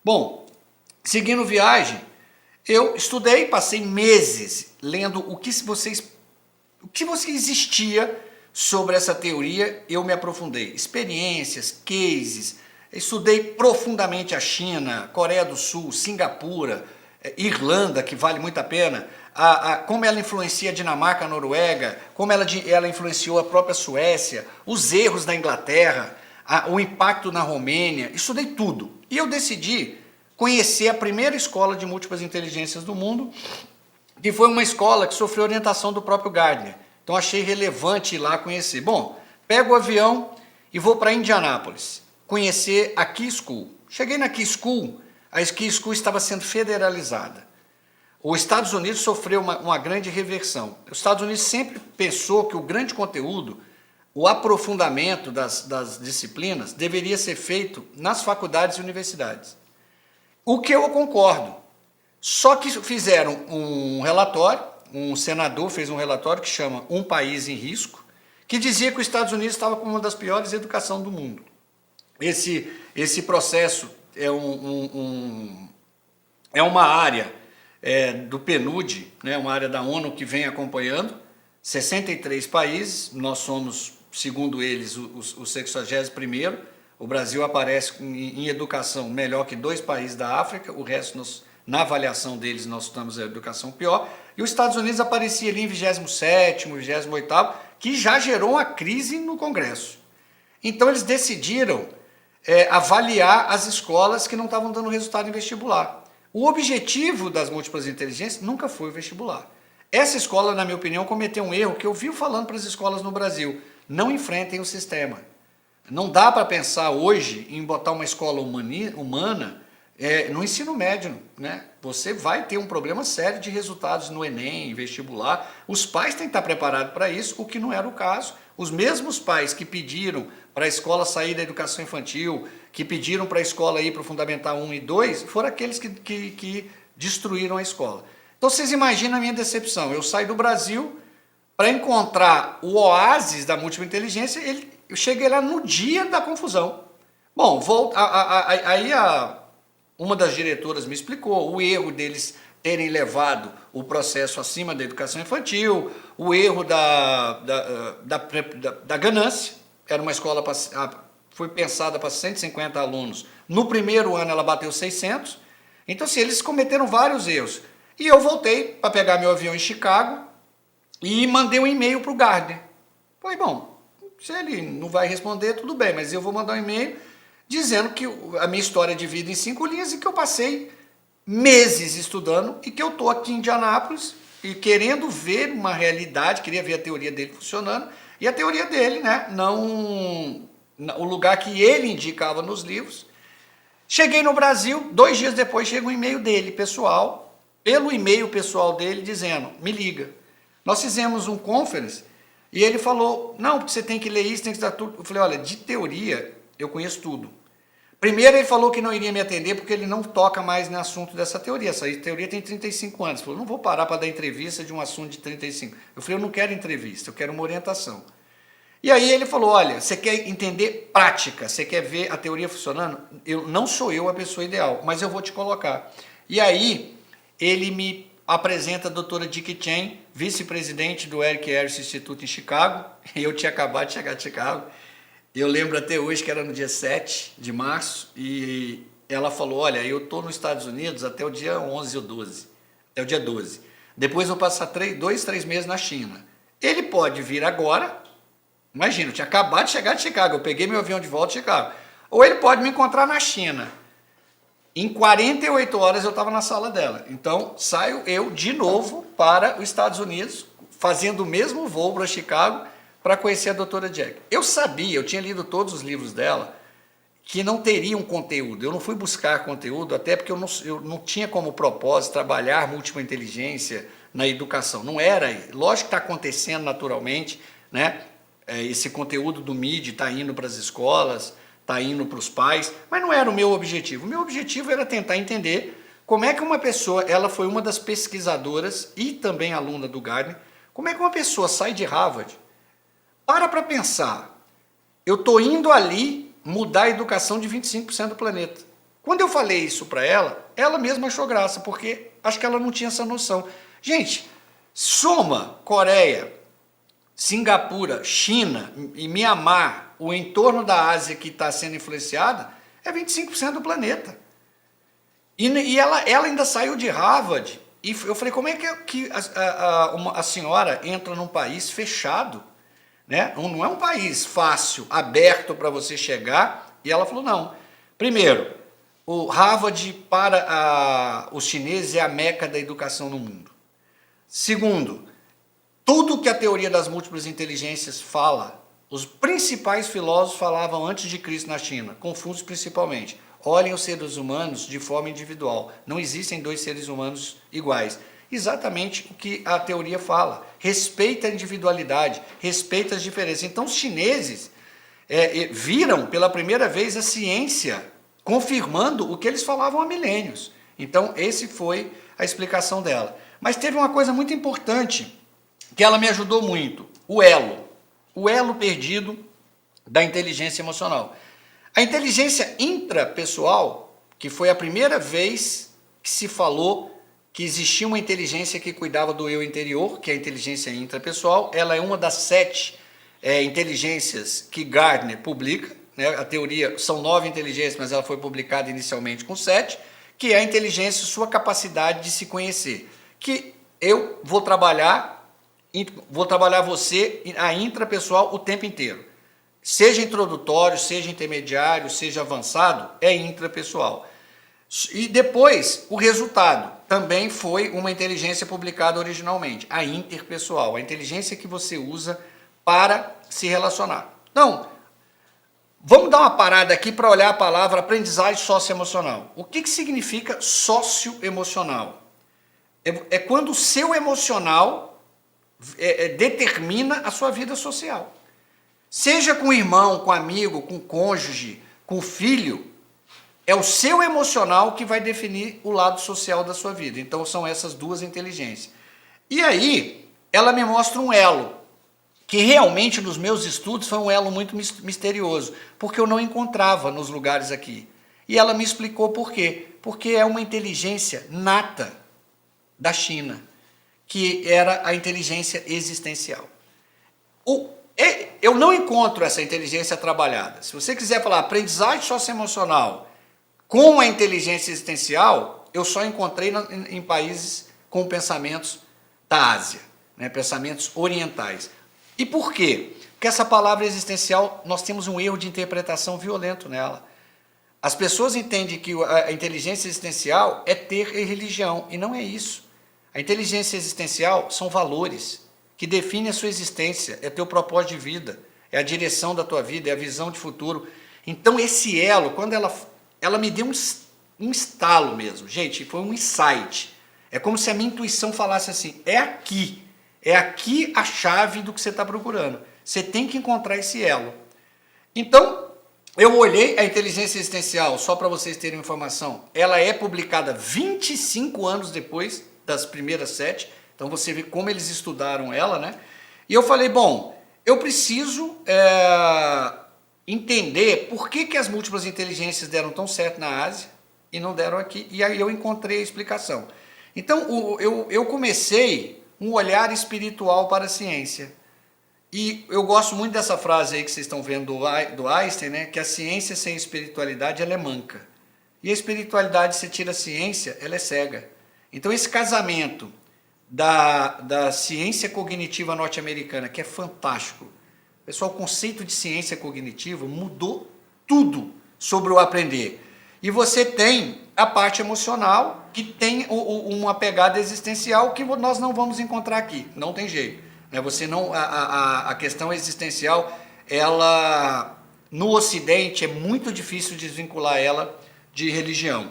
Bom, seguindo viagem, eu estudei, passei meses lendo o que existia sobre essa teoria. Eu me aprofundei, experiências, cases, estudei profundamente a China, Coreia do Sul, Singapura, Irlanda, que vale muito a pena, como ela influencia a Dinamarca, a Noruega, como ela influenciou a própria Suécia, os erros da Inglaterra, o impacto na Romênia. Estudei tudo. E eu decidi conhecer a primeira escola de múltiplas inteligências do mundo, que foi uma escola que sofreu orientação do próprio Gardner. Então achei relevante ir lá conhecer. Bom, pego o avião e vou para Indianápolis, conhecer a Key School. Cheguei na Key School, a Key School estava sendo federalizada. Os Estados Unidos sofreu uma grande reversão. Os Estados Unidos sempre pensou que o grande conteúdo, o aprofundamento das disciplinas, deveria ser feito nas faculdades e universidades. O que eu concordo. Só que fizeram um relatório, um senador fez um relatório que chama Um País em Risco, que dizia que os Estados Unidos estava com uma das piores educações do mundo. Esse processo é uma área do PNUD, né, uma área da ONU que vem acompanhando, 63 países, nós somos, segundo eles, o 61º, o Brasil aparece em educação melhor que 2 países da África, o resto, na avaliação deles, nós estamos em educação pior, e os Estados Unidos aparecia ali em 27º, 28º, que já gerou uma crise no Congresso. Então eles decidiram avaliar as escolas que não estavam dando resultado em vestibular. O objetivo das múltiplas inteligências nunca foi o vestibular. Essa escola, na minha opinião, cometeu um erro que eu vivo falando para as escolas no Brasil: não enfrentem o sistema. Não dá para pensar hoje em botar uma escola humana no ensino médio, né? Você vai ter um problema sério de resultados no Enem, vestibular. Os pais têm que estar preparados para isso, o que não era o caso. Os mesmos pais que pediram para a escola sair da educação infantil, que pediram para a escola ir para o Fundamental 1 e 2, foram aqueles que destruíram a escola. Então vocês imaginam a minha decepção. Eu saí do Brasil para encontrar o oásis da múltipla inteligência. Eu cheguei lá no dia da confusão. Bom, uma das diretoras me explicou o erro deles terem levado o processo acima da educação infantil, o erro da ganância. Era uma escola, foi pensada para 150 alunos. No primeiro ano ela bateu 600. Então, assim, eles cometeram vários erros. E eu voltei para pegar meu avião em Chicago e mandei um e-mail para o Gardner. Falei, bom, se ele não vai responder, tudo bem, mas eu vou mandar um e-mail dizendo que a minha história de vida em 5 linhas e que eu passei meses estudando e que eu estou aqui em Indianápolis e querendo ver uma realidade, queria ver a teoria dele funcionando, e a teoria dele, né, o lugar que ele indicava nos livros. Cheguei no Brasil, 2 dias depois chega um e-mail dele, pessoal, pelo e-mail pessoal dele, dizendo, me liga. Nós fizemos um conference e ele falou, não, porque você tem que ler isso, tem que estar tudo. Eu falei, olha, de teoria eu conheço tudo. Primeiro ele falou que não iria me atender porque ele não toca mais no assunto dessa teoria. Essa teoria tem 35 anos. Ele falou, não vou parar para dar entrevista de um assunto de 35. Eu falei, eu não quero entrevista, eu quero uma orientação. E aí ele falou, olha, você quer entender prática, você quer ver a teoria funcionando? Não sou eu a pessoa ideal, mas eu vou te colocar. E aí ele me apresenta a doutora Dick Chen, vice-presidente do Eric Harris Institute em Chicago. Eu tinha acabado de chegar de Chicago. Eu lembro até hoje que era no dia 7 de março e ela falou, olha, eu estou nos Estados Unidos até o dia 11 ou 12, até o dia 12. Depois vou passar 2, 3 meses na China. Ele pode vir agora, imagina, eu tinha acabado de chegar de Chicago, eu peguei meu avião de volta de Chicago. Ou ele pode me encontrar na China. Em 48 horas eu estava na sala dela. Então saio eu de novo para os Estados Unidos, fazendo o mesmo voo para Chicago, para conhecer a doutora Jack. Eu sabia, eu tinha lido todos os livros dela, que não teria um conteúdo. Eu não fui buscar conteúdo, até porque eu não tinha como propósito trabalhar múltipla inteligência na educação. Não era, lógico que está acontecendo naturalmente, né? Esse conteúdo do MIDI está indo para as escolas, está indo para os pais, mas não era o meu objetivo. O meu objetivo era tentar entender como é que uma pessoa, ela foi uma das pesquisadoras e também aluna do Gardner, como é que uma pessoa sai de Harvard, para pensar, eu estou indo ali mudar a educação de 25% do planeta. Quando eu falei isso para ela, ela mesma achou graça, porque acho que ela não tinha essa noção. Gente, soma Coreia, Singapura, China e Mianmar, o entorno da Ásia que está sendo influenciada, é 25% do planeta. E ela ainda saiu de Harvard, e eu falei, como é que a senhora entra num país fechado, né? Não é um país fácil, aberto para você chegar, e ela falou, não. Primeiro, o Harvard para os chineses é a meca da educação no mundo. Segundo, tudo que a teoria das múltiplas inteligências fala, os principais filósofos falavam antes de Cristo na China, Confúcio principalmente. Olhem os seres humanos de forma individual. Não existem dois seres humanos iguais. Exatamente o que a teoria fala. Respeita a individualidade, respeita as diferenças. Então os chineses viram pela primeira vez a ciência confirmando o que eles falavam há milênios. Então esse foi a explicação dela. Mas teve uma coisa muito importante que ela me ajudou muito, o elo perdido da inteligência emocional. A inteligência intrapessoal, que foi a primeira vez que se falou que existia uma inteligência que cuidava do eu interior, que é a inteligência intrapessoal, ela é uma das 7 inteligências que Gardner publica, né? A teoria são 9 inteligências, mas ela foi publicada inicialmente com 7, que é a inteligência, sua capacidade de se conhecer, que eu vou trabalhar você, a intrapessoal, o tempo inteiro. Seja introdutório, seja intermediário, seja avançado, é intrapessoal. E depois, o resultado também foi uma inteligência publicada originalmente, a interpessoal, a inteligência que você usa para se relacionar. Então, vamos dar uma parada aqui para olhar a palavra aprendizagem socioemocional. O que significa socioemocional? É quando o seu emocional determina a sua vida social. Seja com irmão, com amigo, com cônjuge, com filho, é o seu emocional que vai definir o lado social da sua vida. Então são essas duas inteligências. E aí, ela me mostra um elo, que realmente nos meus estudos foi um elo muito misterioso, porque eu não encontrava nos lugares aqui. E ela me explicou por quê. Porque é uma inteligência nata da China, que era a inteligência existencial. Eu não encontro essa inteligência trabalhada. Se você quiser falar aprendizagem socioemocional com a inteligência existencial, eu só encontrei em países com pensamentos da Ásia, né, pensamentos orientais. E por quê? Porque essa palavra existencial, nós temos um erro de interpretação violento nela. As pessoas entendem que a inteligência existencial é ter religião, e não é isso. A inteligência existencial são valores que definem a sua existência, é teu propósito de vida, é a direção da tua vida, é a visão de futuro. Então esse elo, quando ela me deu um estalo mesmo, gente, foi um insight. É como se a minha intuição falasse assim, é aqui a chave do que você está procurando. Você tem que encontrar esse elo. Então, eu olhei a inteligência existencial, só para vocês terem informação, ela é publicada 25 anos depois das primeiras 7, então você vê como eles estudaram ela, né? E eu falei, bom, eu preciso entender por que as múltiplas inteligências deram tão certo na Ásia e não deram aqui, e aí eu encontrei a explicação. Então, eu comecei um olhar espiritual para a ciência. E eu gosto muito dessa frase aí que vocês estão vendo do Einstein, né? Que a ciência sem espiritualidade, ela é manca. E a espiritualidade, se tira a ciência, ela é cega. Então esse casamento da ciência cognitiva norte-americana, que é fantástico. Pessoal, o conceito de ciência cognitiva mudou tudo sobre o aprender. E você tem a parte emocional, que tem uma pegada existencial que nós não vamos encontrar aqui, não tem jeito. Você não, a questão existencial, ela no Ocidente é muito difícil desvincular ela de religião.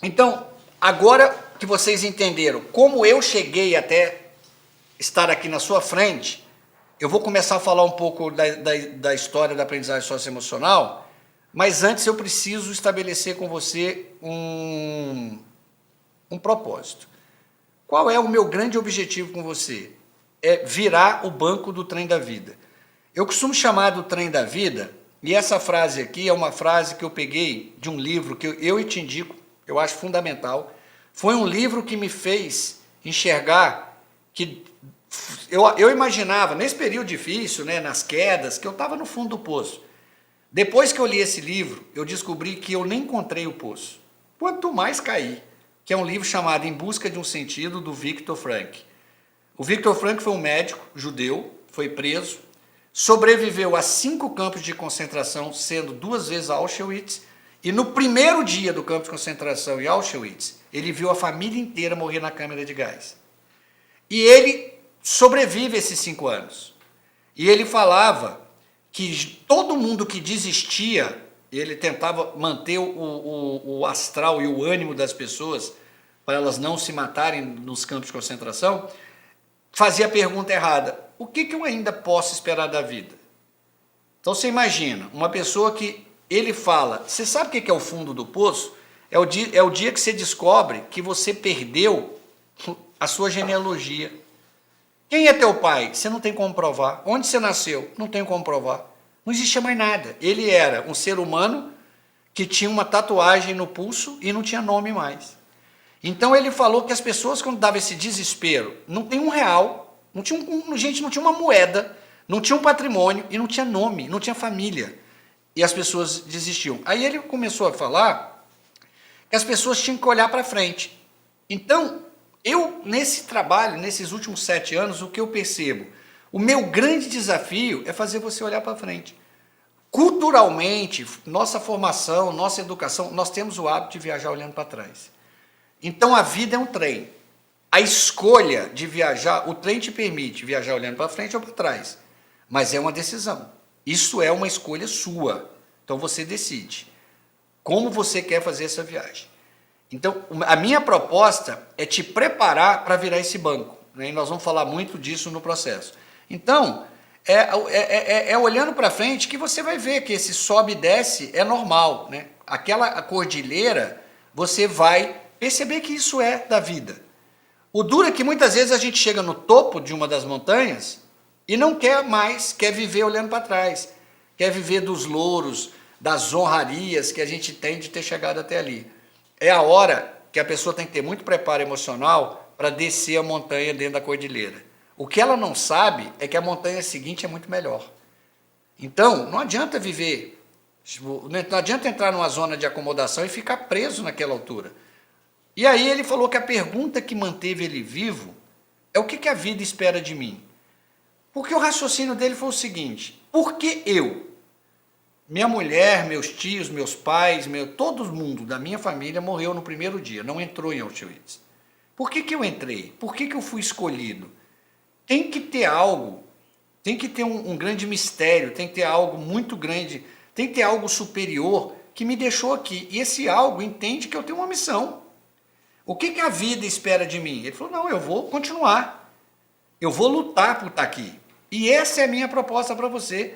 Então, agora que vocês entenderam como eu cheguei até estar aqui na sua frente, eu vou começar a falar um pouco da história da aprendizagem socioemocional, mas antes eu preciso estabelecer com você um propósito. Qual é o meu grande objetivo com você? É virar o banco do trem da vida. Eu costumo chamar do trem da vida, e essa frase aqui é uma frase que eu peguei de um livro que eu te indico, eu acho fundamental. Foi um livro que me fez enxergar que eu imaginava, nesse período difícil, né, nas quedas, que eu estava no fundo do poço. Depois que eu li esse livro, eu descobri que eu nem encontrei o poço. Quanto mais caí, que é um livro chamado Em Busca de um Sentido, do Viktor Frankl. O Viktor Frankl foi um médico judeu, foi preso, sobreviveu a 5 campos de concentração, sendo 2 vezes Auschwitz, e no primeiro dia do campo de concentração em Auschwitz, ele viu a família inteira morrer na câmara de gás. E ele sobrevive esses 5 anos. E ele falava que todo mundo que desistia, ele tentava manter o astral e o ânimo das pessoas para elas não se matarem nos campos de concentração, fazia a pergunta errada: o que eu ainda posso esperar da vida? Então você imagina, uma pessoa que ele fala, você sabe o que é o fundo do poço? É o dia que você descobre que você perdeu a sua genealogia. Quem é teu pai? Você não tem como provar. Onde você nasceu? Não tem como provar. Não existia mais nada. Ele era um ser humano que tinha uma tatuagem no pulso e não tinha nome mais. Então ele falou que as pessoas, quando davam esse desespero, não tem R$1, gente, não tinha uma moeda, não tinha um patrimônio e não tinha nome, não tinha família. E as pessoas desistiam. Aí ele começou a falar que as pessoas tinham que olhar para frente. Então, eu, nesse trabalho, nesses últimos 7 anos, o que eu percebo? O meu grande desafio é fazer você olhar para frente. Culturalmente, nossa formação, nossa educação, nós temos o hábito de viajar olhando para trás. Então a vida é um trem. A escolha de viajar, o trem te permite viajar olhando para frente ou para trás, mas é uma decisão. Isso é uma escolha sua. Então você decide como você quer fazer essa viagem. Então a minha proposta é te preparar para virar esse banco, né? E nós vamos falar muito disso no processo. Então, é olhando para frente que você vai ver que esse sobe e desce é normal, né? Aquela cordilheira, você vai perceber que isso é da vida. O duro é que muitas vezes a gente chega no topo de uma das montanhas e não quer mais, quer viver olhando para trás, quer viver dos louros, das honrarias que a gente tem de ter chegado até ali. É a hora que a pessoa tem que ter muito preparo emocional para descer a montanha dentro da cordilheira. O que ela não sabe é que a montanha seguinte é muito melhor. Então, não adianta viver, não adianta entrar numa zona de acomodação e ficar preso naquela altura. E aí ele falou que a pergunta que manteve ele vivo é: o que a vida espera de mim? Porque o raciocínio dele foi o seguinte: por que eu? Minha mulher, meus tios, meus pais, todo mundo da minha família morreu no primeiro dia, não entrou em Auschwitz. Por que eu entrei? Por que eu fui escolhido? Tem que ter algo, tem que ter um grande mistério, tem que ter algo muito grande, tem que ter algo superior que me deixou aqui. E esse algo entende que eu tenho uma missão. O que a vida espera de mim? Ele falou: não, eu vou continuar. Eu vou lutar por estar aqui. E essa é a minha proposta para você.